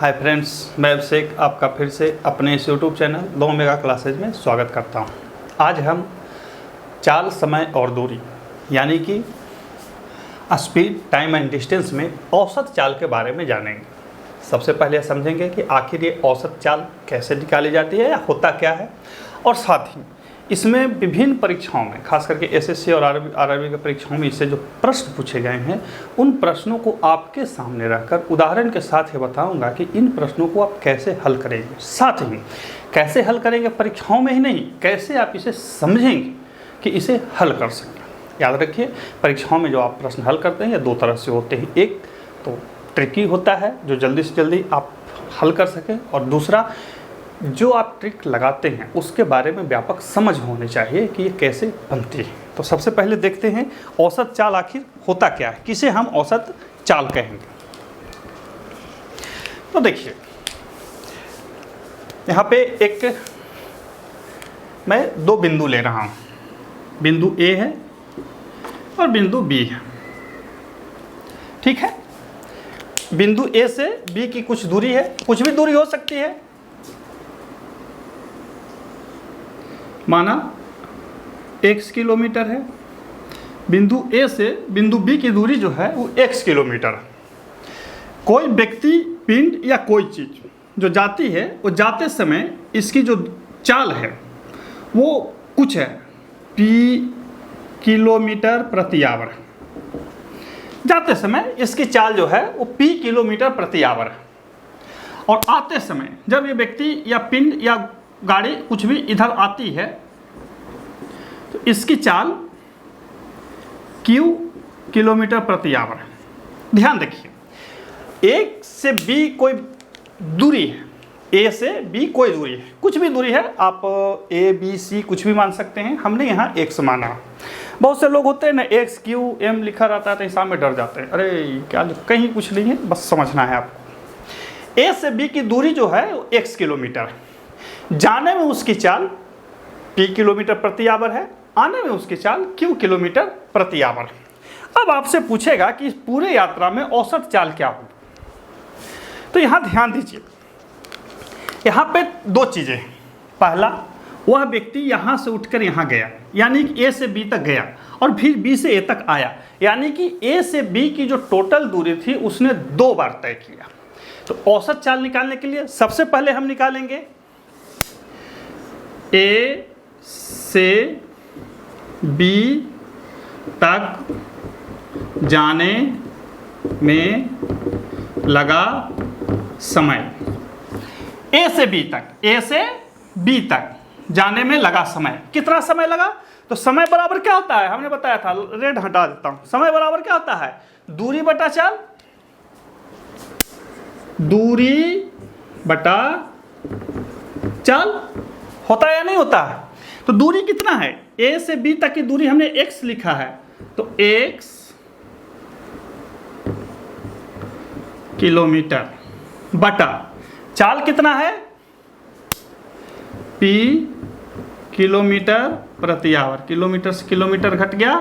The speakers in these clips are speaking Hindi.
हाय फ्रेंड्स, मैं अभिषेक आपका फिर से अपने इस यूट्यूब चैनल 2 मेगा क्लासेज में स्वागत करता हूं। आज हम चाल, समय और दूरी यानी कि स्पीड, टाइम एंड डिस्टेंस में औसत चाल के बारे में जानेंगे। सबसे पहले समझेंगे कि आखिर ये औसत चाल कैसे निकाली जाती है या होता क्या है, और साथ ही इसमें विभिन्न परीक्षाओं में, खास करके एसएससी और आरआरबी की परीक्षाओं में इससे जो प्रश्न पूछे गए हैं, उन प्रश्नों को आपके सामने रखकर उदाहरण के साथ ये बताऊंगा कि इन प्रश्नों को आप कैसे हल करेंगे। साथ ही कैसे हल करेंगे परीक्षाओं में ही नहीं, कैसे आप इसे समझेंगे कि इसे हल कर सकें। याद रखिए, परीक्षाओं में जो आप प्रश्न हल करते हैं 2 तरह से होते हैं। एक तो ट्रिकी होता है जो जल्दी से जल्दी आप हल कर सकें, और दूसरा जो आप ट्रिक लगाते हैं उसके बारे में व्यापक समझ होनी चाहिए कि ये कैसे बनती है। तो सबसे पहले देखते हैं औसत चाल आखिर होता क्या है, किसे हम औसत चाल कहेंगे। तो देखिए, यहाँ पे एक मैं 2 बिंदु ले रहा हूँ। बिंदु ए है और बिंदु बी है, ठीक है। बिंदु ए से बी की कुछ दूरी है, कुछ भी दूरी हो सकती है, माना x किलोमीटर है। बिंदु ए से बिंदु बी की दूरी जो है वो x किलोमीटर है। कोई व्यक्ति, पिंड या कोई चीज़ जो जाती है, वो जाते समय इसकी जो चाल है वो कुछ है p किलोमीटर प्रति आवर। जाते समय इसकी चाल जो है वो p किलोमीटर प्रति आवर है, और आते समय जब ये व्यक्ति या पिंड या गाड़ी कुछ भी इधर आती है तो इसकी चाल q किलोमीटर प्रति आवर है। ध्यान देखिए, ए से बी कोई दूरी है, ए से बी कोई दूरी है, कुछ भी दूरी है, आप ए बी सी कुछ भी मान सकते हैं। हमने यहाँ x माना। बहुत से लोग होते हैं ना, x q m लिखा रहता है तो हिसाब में डर जाते हैं, अरे क्या कहीं कुछ नहीं है, बस समझना है आपको। ए से बी की दूरी जो है वो x किलोमीटर है। जाने में उसकी चाल p किलोमीटर प्रति आवर है, आने में उसकी चाल q किलोमीटर प्रति आवर है। अब आपसे पूछेगा कि इस पूरे यात्रा में औसत चाल क्या होगी, तो यहाँ ध्यान दीजिए। यहाँ पे 2 चीज़ें हैं। पहला, वह व्यक्ति यहाँ से उठकर यहाँ गया, यानी कि a से b तक गया, और फिर b से a तक आया, यानी कि a से b की जो टोटल दूरी थी उसने 2 बार तय किया। तो औसत चाल निकालने के लिए सबसे पहले हम निकालेंगे ए से बी तक जाने में लगा समय। ए से बी तक, ए से बी तक जाने में लगा समय। कितना समय लगा? तो समय बराबर क्या होता है, हमने बताया था, रेड हटा देता हूं। समय बराबर क्या होता है? दूरी बटा चाल। दूरी बटा चाल होता है या नहीं होता है? तो दूरी कितना है? ए से बी तक की दूरी हमने x लिखा है, तो x किलोमीटर बटा चाल कितना है? p किलोमीटर प्रति आवर। किलोमीटर से किलोमीटर घट गया,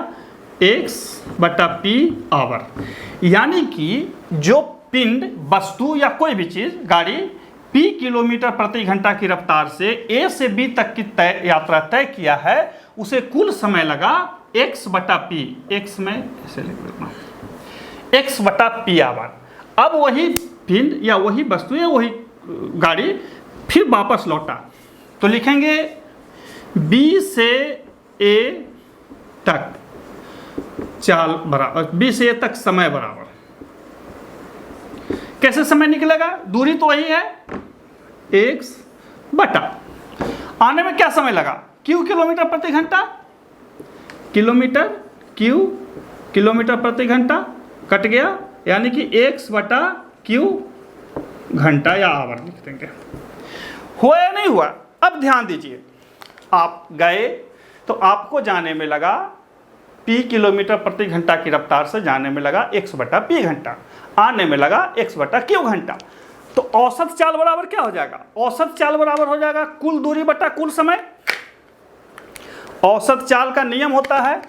x बटा p आवर। यानी कि जो पिंड, वस्तु या कोई भी चीज, गाड़ी p किलोमीटर प्रति घंटा की रफ्तार से a से b तक की यात्रा तय किया है, उसे कुल समय लगा x बटा p। x में ऐसे लिख देता हूं, x बटा p आवर। अब वही पिंड या वही वस्तु या वही गाड़ी फिर वापस लौटा, तो लिखेंगे b से a तक चाल बराबर, b से a तक समय बराबर। कैसे समय निकलेगा? दूरी तो वही है, x बटा आने में क्या समय लगा? q किलोमीटर प्रति घंटा। किलोमीटर q किलोमीटर प्रति घंटा कट गया, यानी कि x बटा q घंटा या आवर लिख देंगे। हुआ या नहीं हुआ? अब ध्यान दीजिए, आप गए तो आपको जाने में लगा p किलोमीटर प्रति घंटा की रफ्तार से जाने में लगा x बटा p घंटा, आने में लगा x बटा q घंटा। तो औसत चाल बराबर क्या हो जाएगा? औसत चाल बराबर हो जाएगा कुल दूरी बटा कुल समय। औसत चाल का नियम होता है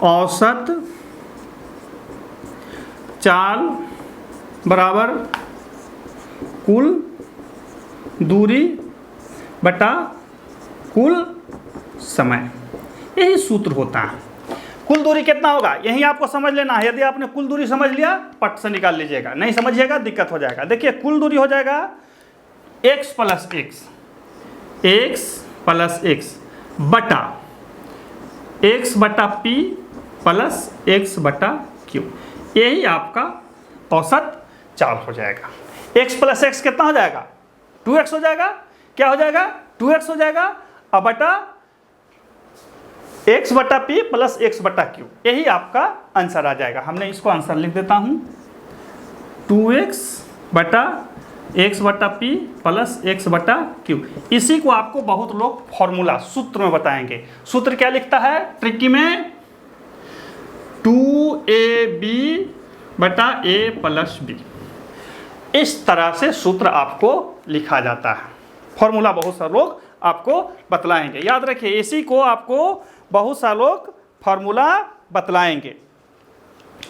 औसत चाल बराबर कुल दूरी बटा कुल समय, यही सूत्र होता है। कुल दूरी कितना होगा यही आपको समझ लेना है। यदि आपने कुल दूरी समझ लिया पट से निकाल लीजिएगा, नहीं समझिएगा दिक्कत हो जाएगा। देखिए कुल दूरी हो जाएगा x प्लस x बटा x बटा p प्लस x बटा q, यही आपका औसत चाल हो जाएगा। x प्लस x कितना हो जाएगा 2x हो जाएगा, क्या हो जाएगा 2x हो जाएगा, अब बटा x बटा p प्लस x बटा q, यही आपका आंसर आ जाएगा। हमने इसको आंसर लिख देता हूं 2x बटा x बटा p प्लस x बटा q। इसी को आपको बहुत लोग फॉर्मूला सूत्र में बताएंगे। सूत्र क्या लिखता है ट्रिकी में 2ab बटा a प्लस b, इस तरह से सूत्र आपको लिखा जाता है। फॉर्मूला बहुत सारे लोग आपको बतलाएंगे, याद रखिए इसी को आपको बहुत सारे लोग फॉर्मूला बतलाएंगे,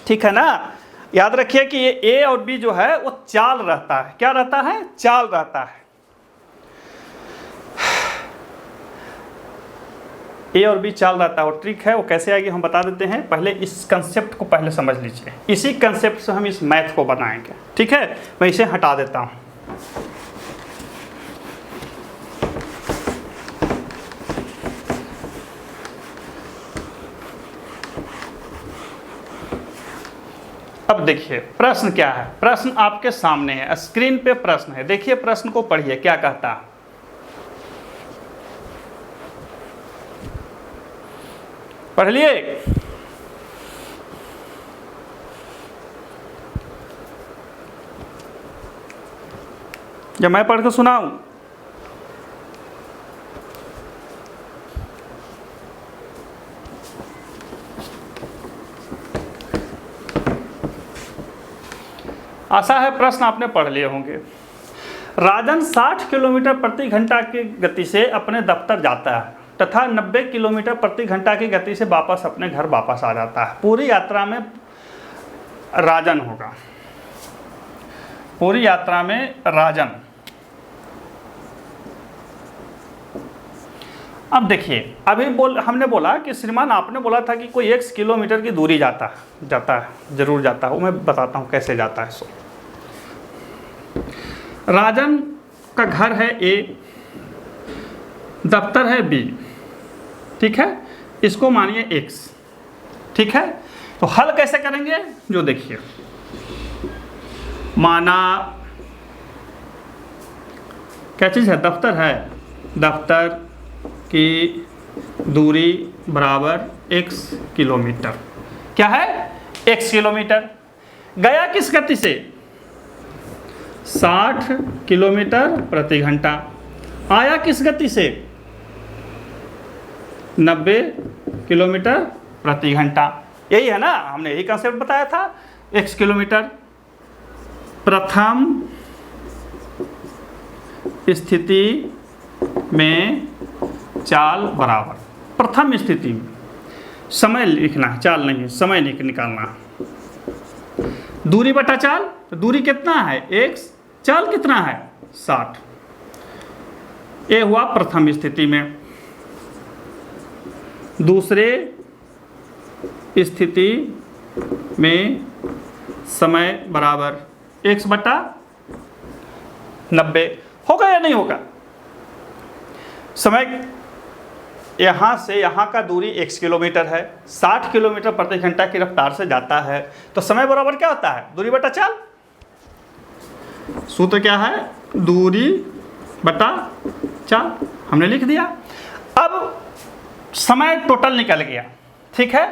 ठीक है ना। याद रखिए कि ये ए और बी जो है वो चाल रहता है, क्या रहता है चाल रहता है। ए और बी चाल रहता है, और ट्रिक है वो कैसे आएगी हम बता देते हैं। पहले इस कंसेप्ट को पहले समझ लीजिए, इसी कंसेप्ट से हम इस मैथ को बनाएंगे, ठीक है। मैं इसे हटा देता हूं। अब देखिए प्रश्न क्या है, प्रश्न आपके सामने है, स्क्रीन पे प्रश्न है। देखिए प्रश्न को पढ़िए क्या कहता है। पढ़ लिए? जब मैं पढ़ के सुनाऊं आशा है प्रश्न आपने पढ़ लिए होंगे। राजन 60 किलोमीटर प्रति घंटा की गति से अपने दफ्तर जाता है तथा 90 किलोमीटर प्रति घंटा की गति से वापस अपने घर वापस आ जाता है। पूरी यात्रा में राजन होगा, पूरी यात्रा में राजन। अब देखिए अभी हमने बोला कि श्रीमान आपने बोला था कि कोई x किलोमीटर की दूरी जाता है, जरूर जाता है, वो मैं बताता हूँ कैसे जाता है। सो राजन का घर है A, दफ्तर है B, ठीक है, इसको मानिए x, ठीक है। तो हल कैसे करेंगे जो देखिए, माना क्या चीज़ है, दफ्तर है, दफ्तर की दूरी बराबर x किलोमीटर, क्या है x किलोमीटर। गया किस गति से 60 किलोमीटर प्रति घंटा, आया किस गति से 90 किलोमीटर प्रति घंटा, यही है ना, हमने यही कंसेप्ट बताया था। x किलोमीटर प्रथम स्थिति में चाल बराबर, प्रथम स्थिति में समय लिखना है, चाल नहीं, समय निकालना। दूरी बटा चाल, तो दूरी कितना है x, चाल कितना है 60, ये हुआ प्रथम स्थिति में। दूसरे स्थिति में समय बराबर x बटा 90, होगा या नहीं होगा। समय यहाँ से यहाँ का दूरी x किलोमीटर है, 60 किलोमीटर प्रति घंटा की रफ्तार से जाता है, तो समय बराबर क्या होता है दूरी बटा चाल। सूत्र क्या है दूरी बटा चाल, हमने लिख दिया। अब समय टोटल निकल गया, ठीक है,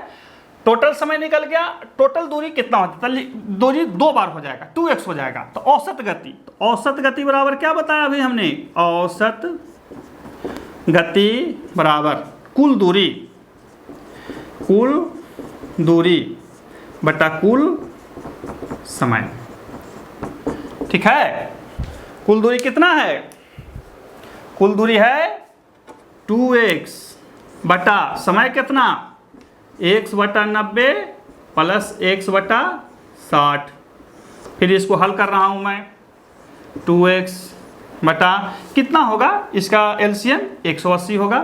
टोटल समय निकल गया। टोटल दूरी कितना होता है, दूरी 2 बार हो जाएगा, 2x हो जाएगा। तो औसत गति, तो औसत गति बराबर क्या बताया अभी हमने, औसत गति बराबर कुल दूरी बटा कुल समय, ठीक है। कुल दूरी कितना है, कुल दूरी है 2x बटा समय कितना x बटा 90 प्लस x बटा 60 फिर इसको हल कर रहा हूँ मैं, 2x बटा कितना होगा, इसका एलसीएम 180 होगा,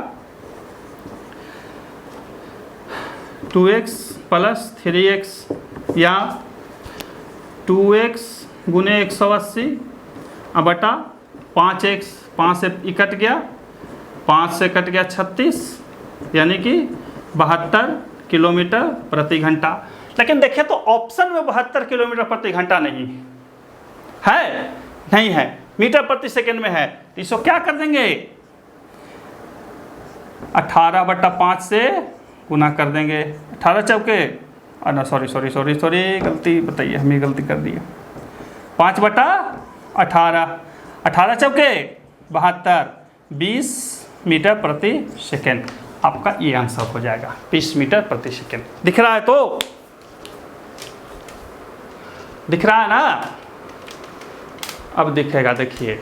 2x प्लस 3x या 2x गुने 180 बटा 5x, 5 से कट गया, 5 से कट गया 36, यानी कि 72 किलोमीटर प्रति घंटा। लेकिन देखिए तो ऑप्शन में 72 किलोमीटर प्रति घंटा नहीं है, नहीं है, मीटर प्रति सेकंड में है। तो इसको क्या कर देंगे, 18/5 से गुना कर देंगे, 18 चौके, सॉरी गलती बताइए, हमने गलती कर दी है, 5/18, 18 चौके 72, 20 मीटर प्रति सेकेंड। आपका ये आंसर हो जाएगा 20 मीटर प्रति सेकेंड। दिख रहा है, तो दिख रहा है ना, अब दिखेगा, देखिए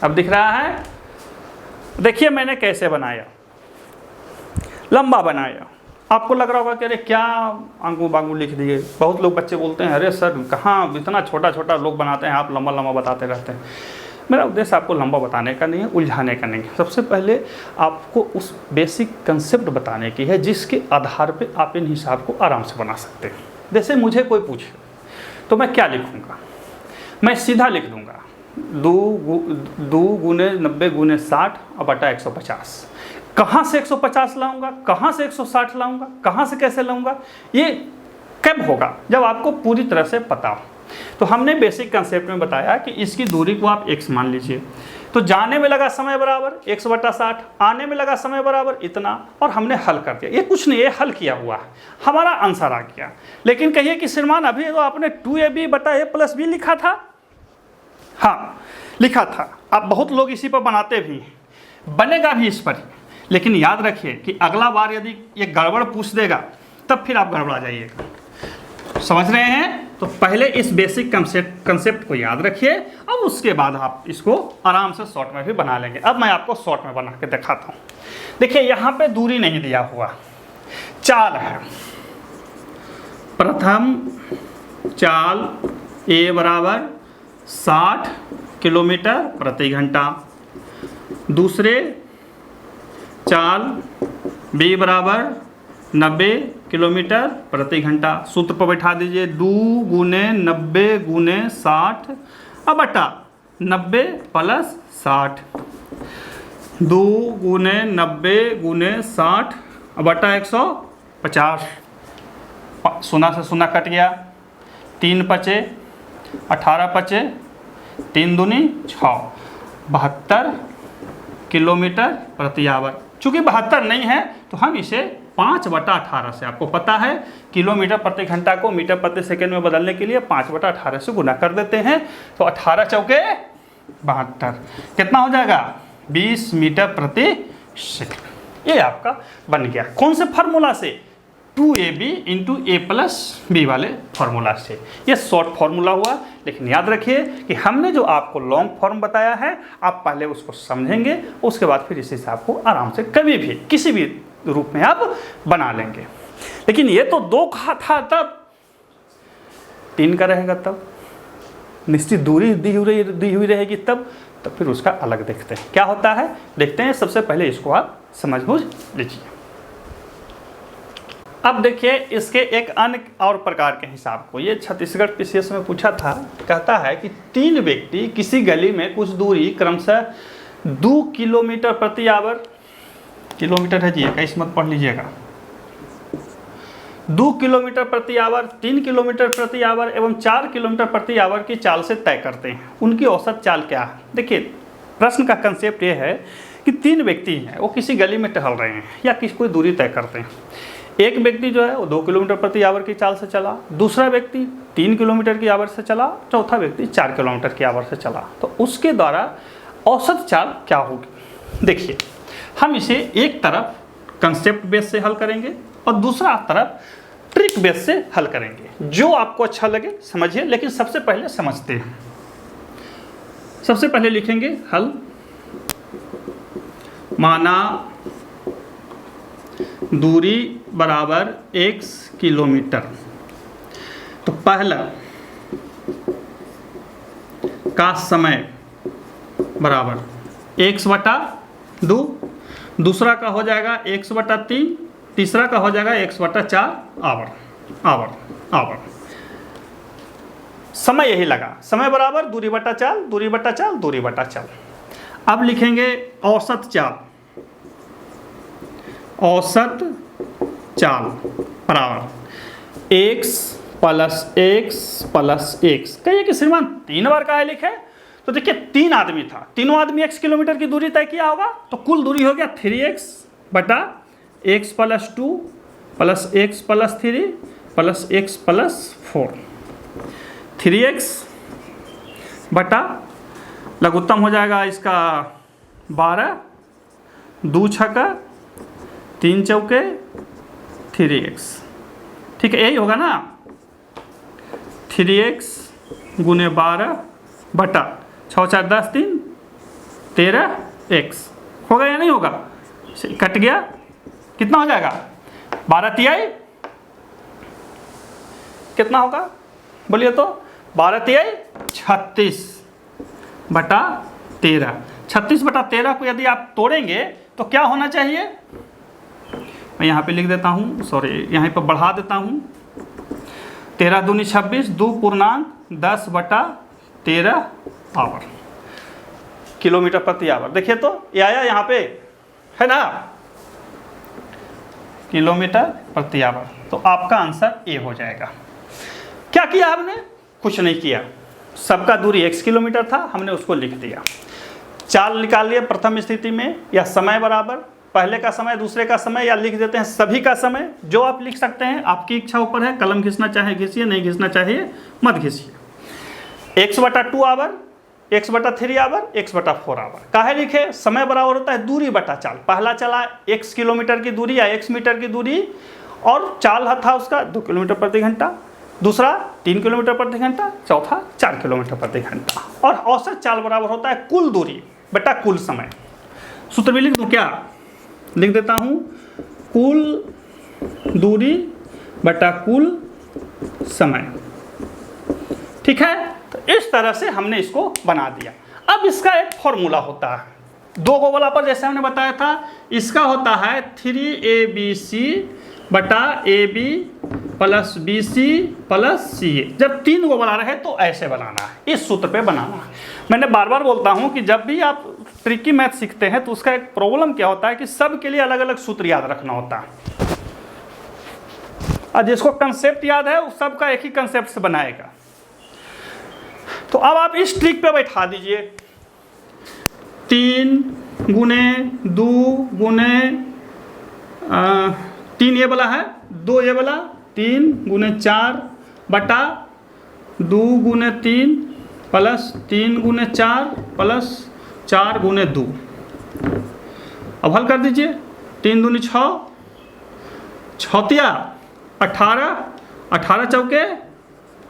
अब दिख रहा है। देखिए मैंने कैसे बनाया, लंबा बनाया। आपको लग रहा होगा कि अरे क्या आंगू बांगू लिख दिए। बहुत लोग बच्चे बोलते हैं अरे सर कहाँ इतना छोटा छोटा लोग बनाते हैं, आप लंबा लंबा बताते रहते हैं। मेरा उद्देश्य आपको लंबा बताने का नहीं है, उलझाने का नहीं है। सबसे पहले आपको उस बेसिक कंसेप्ट बताने की है जिसके आधार पे आप इन हिसाब को आराम से बना सकते हैं। जैसे मुझे कोई पूछे तो मैं क्या लिखूँगा, मैं सीधा लिख दूँगा 2 गुने 90 गुने 60 बटा 150। कहाँ से 150 लाऊंगा, कहाँ से 160 लाऊंगा, कहाँ से कैसे लाऊंगा, ये कब होगा, जब आपको पूरी तरह से पता हो। तो हमने बेसिक कंसेप्ट में बताया कि इसकी दूरी को आप x मान लीजिए, तो जाने में लगा समय बराबर 100/60, आने में लगा समय बराबर इतना, और हमने हल कर दिया। ये कुछ नहीं, ये हल किया हुआ है, हमारा आंसर आ गया। लेकिन कहिए कि श्रीमान अभी तो आपने 2ab/a+b लिखा था। हाँ लिखा था, आप बहुत लोग इसी पर बनाते भी हैं, बनेगा भी इस पर ही। लेकिन याद रखिए कि अगला बार यदि ये गड़बड़ पूछ देगा तब फिर आप गड़बड़ा जाइएगा। समझ रहे हैं? तो पहले इस बेसिक कंसेप्ट को याद रखिए, अब उसके बाद आप इसको आराम से शॉर्ट में भी बना लेंगे। अब मैं आपको शॉर्ट में बना के दिखाता हूँ। देखिए यहाँ पे दूरी नहीं दिया हुआ, चाल है। प्रथम चाल A बराबर 60 किलोमीटर प्रति घंटा, दूसरे चाल B बराबर 90 किलोमीटर प्रति घंटा। सूत्र पर बैठा दीजिए, 2 गुने 90 गुने 60 बटा 90 प्लस 60, 2 गुने 90 गुने 60 बटा 150। शून्य से शून्य कट गया, 3 पचे 18 पचे 3 दूनी 6, 72 किलोमीटर प्रति आवर। चूँकि 72 नहीं है तो हम इसे 5/18 से, आपको पता है किलोमीटर प्रति घंटा को मीटर प्रति सेकंड में बदलने के लिए 5/18 से गुना कर देते हैं। तो 18 चौके 72, कितना हो जाएगा 20 मीटर प्रति सेकंड। ये आपका बन गया। कौन से फार्मूला से? 2ab इंटू a+b वाले फार्मूला से। ये शॉर्ट फार्मूला हुआ, लेकिन याद रखिए कि हमने जो आपको लॉन्ग फॉर्म बताया है, आप पहले उसको समझेंगे, उसके बाद फिर इस हिसाब को आराम से कभी भी किसी भी रूप में आप बना लेंगे। लेकिन ये तो 2 का था, तब 3 का रहेगा, तब निश्चित दूरी दी हुई रहेगी, तब फिर उसका अलग देखते हैं क्या होता है। देखते हैं, सबसे पहले इसको आप समझ बूझ लीजिए। अब देखिए इसके एक अन्य और प्रकार के हिसाब को, ये छत्तीसगढ़ पीसीएस में पूछा था। कहता है कि 3 व्यक्ति किसी गली में कुछ दूरी क्रमशः 2 किलोमीटर प्रति आवर, किलोमीटर है जी, 21 मत पढ़ लीजिएगा, 2 किलोमीटर प्रति आवर, 3 किलोमीटर प्रति आवर एवं 4 किलोमीटर प्रति आवर की चाल से तय करते हैं। उनकी औसत चाल क्या है? देखिए प्रश्न का कंसेप्ट ये है कि 3 व्यक्ति हैं, वो किसी गली में टहल रहे हैं या किसी कोई दूरी तय करते हैं। एक व्यक्ति जो है वो 2 किलोमीटर प्रति आवर की चाल से चला, दूसरा व्यक्ति 3 किलोमीटर की आवर से चला, चौथा व्यक्ति 4 किलोमीटर की आवर से चला। तो उसके द्वारा औसत चाल क्या होगी? देखिए हम इसे एक तरफ कंसेप्ट बेस से हल करेंगे और दूसरा तरफ ट्रिक बेस से हल करेंगे। जो आपको अच्छा लगे समझिए, लेकिन सबसे पहले समझते हैं। सबसे पहले लिखेंगे हल। माना दूरी बराबर x किलोमीटर, तो पहला का समय बराबर x/2, दूसरा का हो जाएगा x/3, तीसरा का हो जाएगा x/4 आवर। समय यही लगा, समय बराबर दूरी बटा चाल, दूरी बटा चाल, दूरी बटा चाल। अब लिखेंगे औसत चाल, औसत चाल बराबर x प्लस x। कहिए कि श्रीमान 3 बार का है लिखे, तो देखिए 3 आदमी था, तीनों आदमी x किलोमीटर की दूरी तय किया होगा, तो कुल दूरी हो गया 3x बटा x+2 plus x+3 plus x+4। 3x बटा लघुत्तम हो जाएगा इसका 12, 2 छक्का 3 चौके 3x। ठीक है, यही होगा ना, 3x गुने 12 बटा 6 4 10 3 13x। होगा या नहीं होगा? कट गया, कितना हो जाएगा? 12 तिहाई कितना होगा बोलिए तो? 12 तिहाई 36 बटा 13। 36 बटा 13 को यदि आप तोड़ेंगे तो क्या होना चाहिए? मैं यहाँ पे लिख देता हूँ, सॉरी यहाँ पर बढ़ा देता हूँ। 13 दूनी 26, 2 पूर्णांक 10 बटा 13 आवर, किलोमीटर प्रति आवर। देखिए तो ये आया यहाँ पे, है ना, किलोमीटर प्रति आवर। तो आपका आंसर ए हो जाएगा। क्या किया आपने? कुछ नहीं किया, सबका दूरी x किलोमीटर था, हमने उसको लिख दिया। चाल निकालिए प्रथम स्थिति में, या समय बराबर पहले का समय दूसरे का समय, या लिख देते हैं सभी का समय, जो आप लिख सकते हैं, आपकी इच्छा ऊपर है। कलम घिसना चाहे घिसिए, नहीं घिसना चाहिए मत घिसिए। x/2 our, x/3 our, x/4 our. काहे लिखे? समय बराबर होता है दूरी बटा चाल। पहला चला x किलोमीटर की दूरी या x मीटर की दूरी, और चाल था उसका 2 किलोमीटर प्रति घंटा, दूसरा 3 किलोमीटर प्रति घंटा, चौथा 4 किलोमीटर प्रति घंटा। और औसत चाल बराबर होता है कुल दूरी बटा कुल समय। सूत्र भी लिख दूं क्या? लिख देता हूं, कुल दूरी बटा कुल समय। ठीक है, तो इस तरह से हमने इसको बना दिया। अब इसका एक फॉर्मूला होता है, 2 गोला पर जैसे हमने बताया था, इसका होता है 3abc बटा ab plus bc plus ca। जब 3 को बना रहे तो ऐसे बनाना है, इस सूत्र पे बनाना है। मैंने बार बार बोलता हूं कि जब भी आप ट्रिकी मैथ सीखते हैं तो उसका एक प्रॉब्लम क्या होता है कि सब के लिए अलग अलग सूत्र याद रखना होता है, और जिसको कंसेप्ट याद है उस सबका एक ही कंसेप्ट से बनाएगा। तो अब आप इस ट्रिक पे बैठा दीजिए, 3 गुने 2 गुने 3 ये वाला है, 2 ये वाला, 3 गुने 4 बटा 2 गुने 3 प्लस 3 गुने 4 प्लस 4 गुने 2। अब हल कर दीजिए, 3 दूनी 6, 6 18, 18 चौके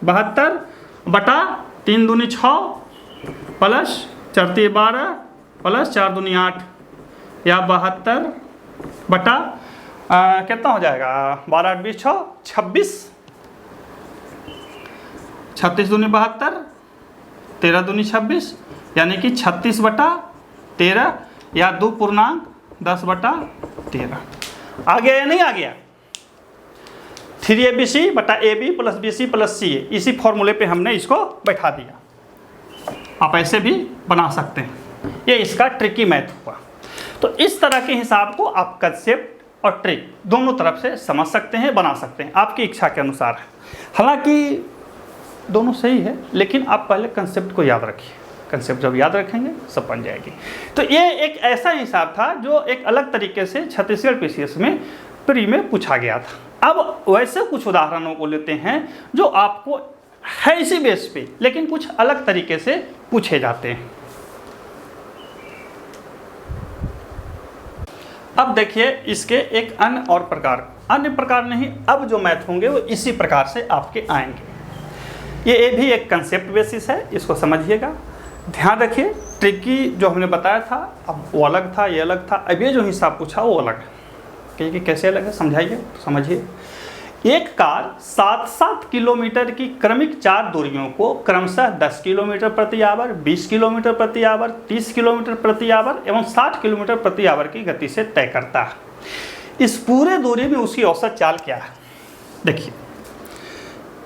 72 बटा 3 दूनी 6 प्लस 4 12 प्लस 4 दूनी 8, या 72 बटा कितना हो जाएगा? 12 8 20 6 26, 36 दूनी 72, 13 दूनी 26, यानी कि 36 बटा 13, या 2 पूर्णांक 10 बटा 13। आ गया या नहीं आ गया? 3abc बटा ab plus bc plus ca, इसी फॉर्मूले पे हमने इसको बैठा दिया। आप ऐसे भी बना सकते हैं, ये इसका ट्रिकी मैथ हुआ। तो इस तरह के हिसाब को आप कंसेप्ट और ट्रिक दोनों तरफ से समझ सकते हैं, बना सकते हैं, आपकी इच्छा के अनुसार है। हालांकि दोनों सही है, लेकिन आप पहले कंसेप्ट को याद रखिए। कंसेप्ट जब याद रखेंगे सब बन जाएगी। तो ये एक ऐसा हिसाब था जो एक अलग तरीके से छत्तीसगढ़ पीसीएस में प्री में पूछा गया था। अब वैसे कुछ उदाहरणों को लेते हैं जो आपको है इसी बेस पे, लेकिन कुछ अलग तरीके से पूछे जाते हैं। अब देखिए इसके एक अन्य प्रकार नहीं, अब जो मैथ होंगे वो इसी प्रकार से आपके आएंगे। ये भी एक कंसेप्ट बेसिस है, इसको समझिएगा। ध्यान रखिए, ट्रिकी जो हमने बताया था अब वो अलग था, ये अलग था। अब ये जो हिसाब पूछा वो अलग है। कहिए कि कैसे अलग है, समझाइए तो समझिए। एक कार 7-7 किलोमीटर की क्रमिक 4 दूरियों को क्रमशः 10 किलोमीटर प्रति आवर, 20 किलोमीटर प्रति आवर, 30 किलोमीटर प्रति आवर एवं 60 किलोमीटर प्रति आवर की गति से तय करता है। इस पूरे दूरी में उसकी औसत चाल क्या है? देखिए,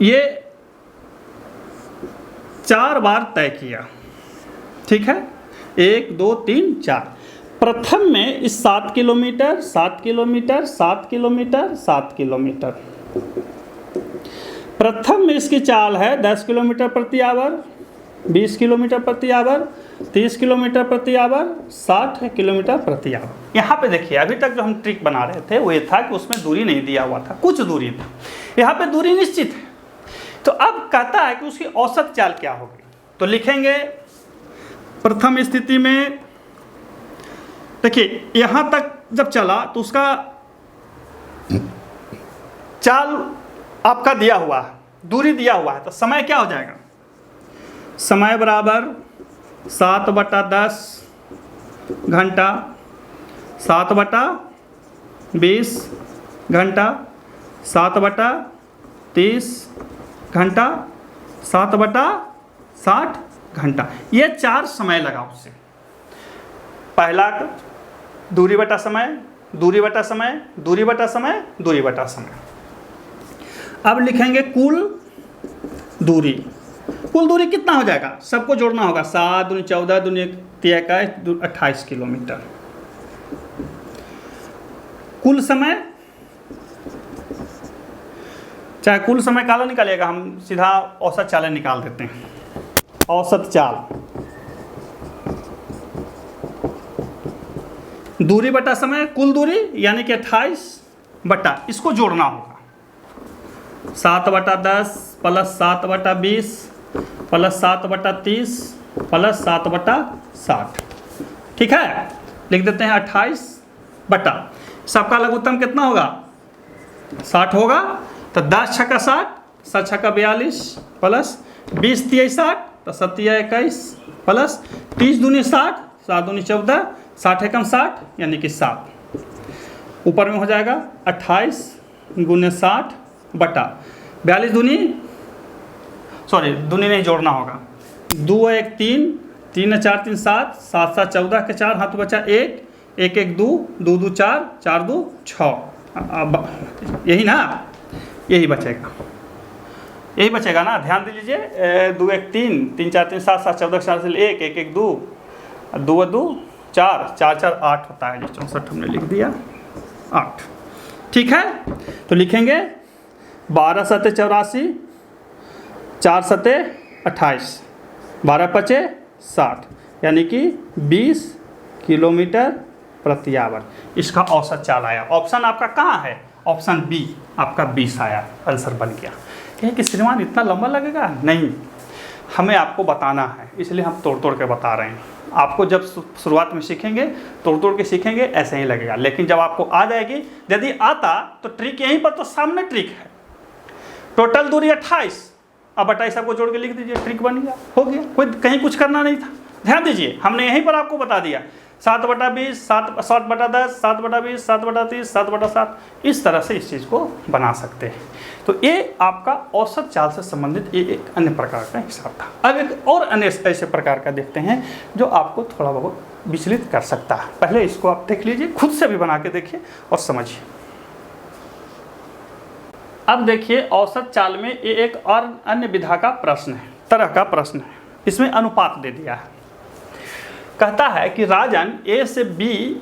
ये 4 बार तय किया, ठीक है, 1 2 3 4। प्रथम में इस 7 किलोमीटर 7 किलोमीटर 7 किलोमीटर 7 किलोमीटर, प्रथम में इसकी चाल है 10 किलोमीटर प्रति आवर, 20 किलोमीटर प्रति आवर, 30 किलोमीटर प्रति आवर, 60 किलोमीटर प्रति आवर। यहाँ पे देखिए, अभी तक जो हम ट्रिक बना रहे थे वो ये था कि उसमें दूरी नहीं दिया हुआ था, कुछ दूरी था। यहाँ पे दूरी निश्चित है। तो अब कहता है कि उसकी औसत चाल क्या होगी। तो लिखेंगे प्रथम स्थिति में, देखिए यहाँ तक जब चला तो उसका चाल आपका दिया हुआ है, दूरी दिया हुआ है, तो समय क्या हो जाएगा? समय बराबर 7/10 घंटा, 7/20 घंटा, 7/30 घंटा, 7/60 घंटा। ये 4 समय लगा उससे। पहला दूरी बटा समय, दूरी बटा समय, दूरी बटा समय, दूरी बटा समय। अब लिखेंगे कुल दूरी। कुल दूरी कितना हो जाएगा? सबको जोड़ना होगा। 7 दूनी 14 दूनी 21 28 किलोमीटर। कुल समय, चाहे कुल समय काला निकालिएगा, हम सीधा औसत चाल निकाल देते हैं। औसत चाल दूरी बटा समय, कुल दूरी यानी कि 28 बटा, इसको जोड़ना होगा। 7/10 प्लस 7/20 प्लस 7/30 प्लस 7/60, ठीक है। लिख देते हैं 28 बटा, सबका लघुत्तम कितना होगा? 60 होगा। तो 10 छक्का 60, 7 छक्का 42 प्लस 20 तिया 60, तो 7 तिया 21 प्लस 30 दूनी 60, 7 दूनी 14, 60 एकम 60 यानी कि 7। ऊपर में हो जाएगा 28 गुने 60 बटा 42 दूनी, सॉरी दूनी नहीं जोड़ना होगा, 2 1 3, 3 4 3 7, 7 7 14 के 4, हाथ बचा 1, 1 1 2, 2 2 4, 4 2 6। यही ना, यही बचेगा, यही बचेगा ना। ध्यान दे लीजिए, 2 1 3, 3 4 3 7, 7 14 4 1, 1 1 2, 2 2 4, 4 4 8 होता है। 64 हमने लिख दिया 8, ठीक है। तो लिखेंगे 12 सते 84, 4 सते 28, 12 पचे 60 यानी कि 20 किलोमीटर प्रति आवर इसका औसत चाल आया। ऑप्शन आपका कहाँ है? ऑप्शन बी आपका 20 आया, आंसर बन गया। कहीं कि श्रीमान इतना लंबा लगेगा? नहीं, हमें आपको बताना है, इसलिए हम तोड़ तोड़ के बता रहे हैं। आपको जब शुरुआत में सीखेंगे तोड़ तोड़ के सीखेंगे, ऐसे ही लगेगा, लेकिन जब आपको आ जाएगी, यदि आता तो ट्रिक यहीं पर तो सामने ट्रिक है। टोटल दूरी 28, अब 28 आपको जोड़ के लिख दीजिए, ट्रिक बन गया, हो गया, कोई कहीं कुछ करना नहीं था। ध्यान दीजिए, हमने यहीं पर आपको बता दिया 7/20, 7/10, 7/20, 7/30, 7/60, इस तरह से इस चीज़ को बना सकते हैं। तो ये आपका औसत चाल से संबंधित ये एक अन्य प्रकार का हिसाब था। अब एक और अन्य ऐसे प्रकार का देखते हैं जो आपको थोड़ा बहुत विचलित कर सकता है। पहले इसको आप देख लीजिए, खुद से भी बना के देखिए और समझिए। अब देखिए, औसत चाल में ये एक और अन्य विधा का प्रश्न है, तरह का प्रश्न है। इसमें अनुपात दे दिया है। कहता है कि राजन ए से बी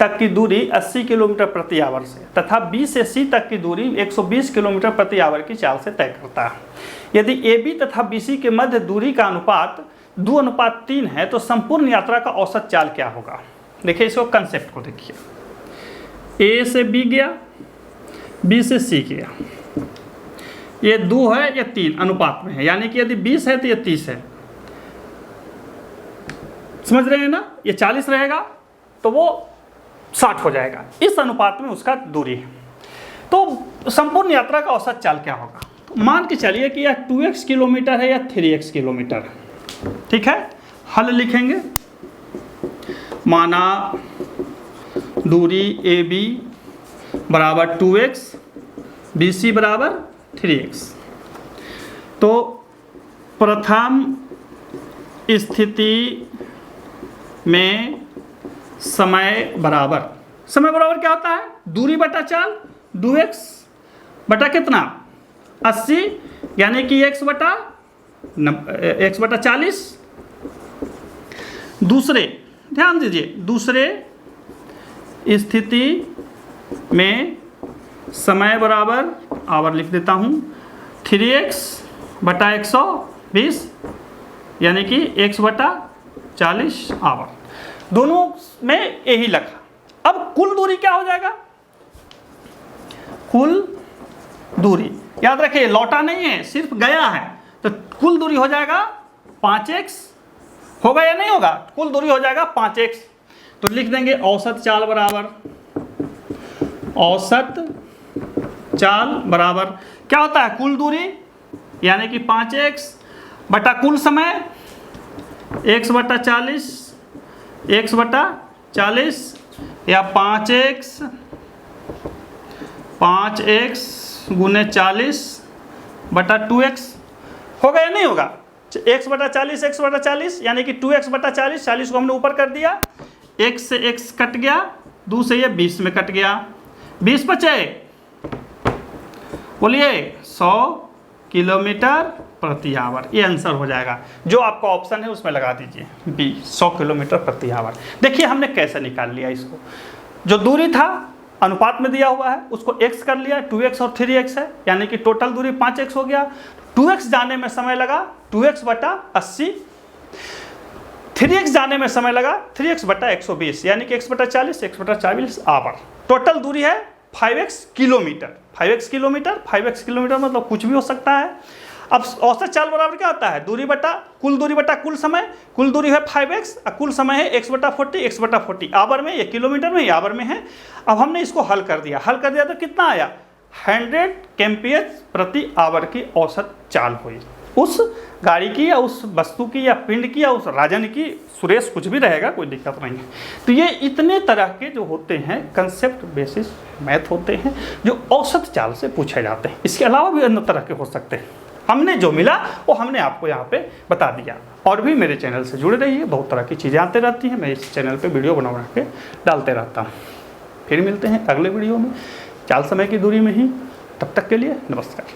तक की दूरी 80 किलोमीटर प्रति आवर से तथा बी से सी तक की दूरी 120 किलोमीटर प्रति आवर की चाल से तय करता है। यदि ए बी तथा बी सी के मध्य दूरी का अनुपात 2:3 है तो संपूर्ण यात्रा का औसत चाल क्या होगा? देखिए, इसको कंसेप्ट को देखिए। ए से बी गया, बी से सी गया, ये 2 है, ये 3 अनुपात में है, यानी कि यदि 20 है तो ये 30 है। समझ रहे हैं ना? ये 40 रहेगा तो वो 60 हो जाएगा। इस अनुपात में उसका दूरी है। तो संपूर्ण यात्रा का औसत चाल क्या होगा? तो मान के चलिए कि यह 2x किलोमीटर है या 3x किलोमीटर है, ठीक है। हल लिखेंगे। माना दूरी AB बराबर 2x, BC बराबर 3x। तो प्रथम स्थिति में समय बराबर क्या होता है? दूरी बटा चाल, 2x बटा कितना 80, यानी कि x बटा 40। दूसरे, ध्यान दीजिए, दूसरे स्थिति में समय बराबर, आवर लिख देता हूँ, 3x बटा 120, यानी कि x बटा 40 आवर। दोनों में यही लगा। अब कुल दूरी क्या हो जाएगा? कुल दूरी याद रखिए, लौटा नहीं है, सिर्फ गया है, तो कुल दूरी हो जाएगा 5x। होगा या नहीं होगा? कुल दूरी हो जाएगा 5x। तो लिख देंगे औसत चाल बराबर, औसत चाल बराबर क्या होता है? कुल दूरी, यानी कि 5x बटा कुल समय, x बटा 40 या 5x गुने 40 बटा 2x। होगा या नहीं होगा? x बटा 40 यानी कि 2x बटा 40 को हमने ऊपर कर दिया, x से x कट गया, 2 से ये 20 में कट गया, 20 बचे, बोलिए 100 किलोमीटर प्रति आवर। ये आंसर हो जाएगा। जो आपका ऑप्शन है उसमें लगा दीजिए बी, 100 किलोमीटर प्रति आवर। देखिए हमने कैसे निकाल लिया इसको। जो दूरी था अनुपात में दिया हुआ है उसको x कर लिया, 2x और 3x है, यानी कि टोटल दूरी 5x हो गया। 2x जाने में समय लगा 2x बटा 80, 3x जाने में समय लगा 3x बटा 120, यानी कि x बटा 40 आवर। टोटल दूरी है 5x किलोमीटर। 5x किलोमीटर मतलब कुछ भी हो सकता है। अब औसत चाल बराबर क्या होता है? दूरी बटा कुल समय। कुल दूरी है 5x और कुल समय है x बटा 40 आवर में, ये किलोमीटर में, ये आवर में है। अब हमने इसको हल कर दिया तो कितना आया? 100 kmph प्रति आवर की औसत चाल हुई। उस गाड़ी की या उस वस्तु की या पिंड की या उस राजन की, सुरेश कुछ भी रहेगा, कोई दिक्कत नहीं है। तो ये इतने तरह के जो होते हैं कंसेप्ट बेसिस मैथ होते हैं जो औसत चाल से पूछे जाते हैं। इसके अलावा भी अन्य तरह के हो सकते हैं। हमने जो मिला वो हमने आपको यहाँ पे बता दिया। और भी मेरे चैनल से जुड़े रहिए, बहुत तरह की चीज़ें आते रहती हैं। मैं इस चैनल पे वीडियो बना के डालते रहता हूँ। फिर मिलते हैं अगले वीडियो में चाल समय की दूरी में ही। तब तक के लिए नमस्कार।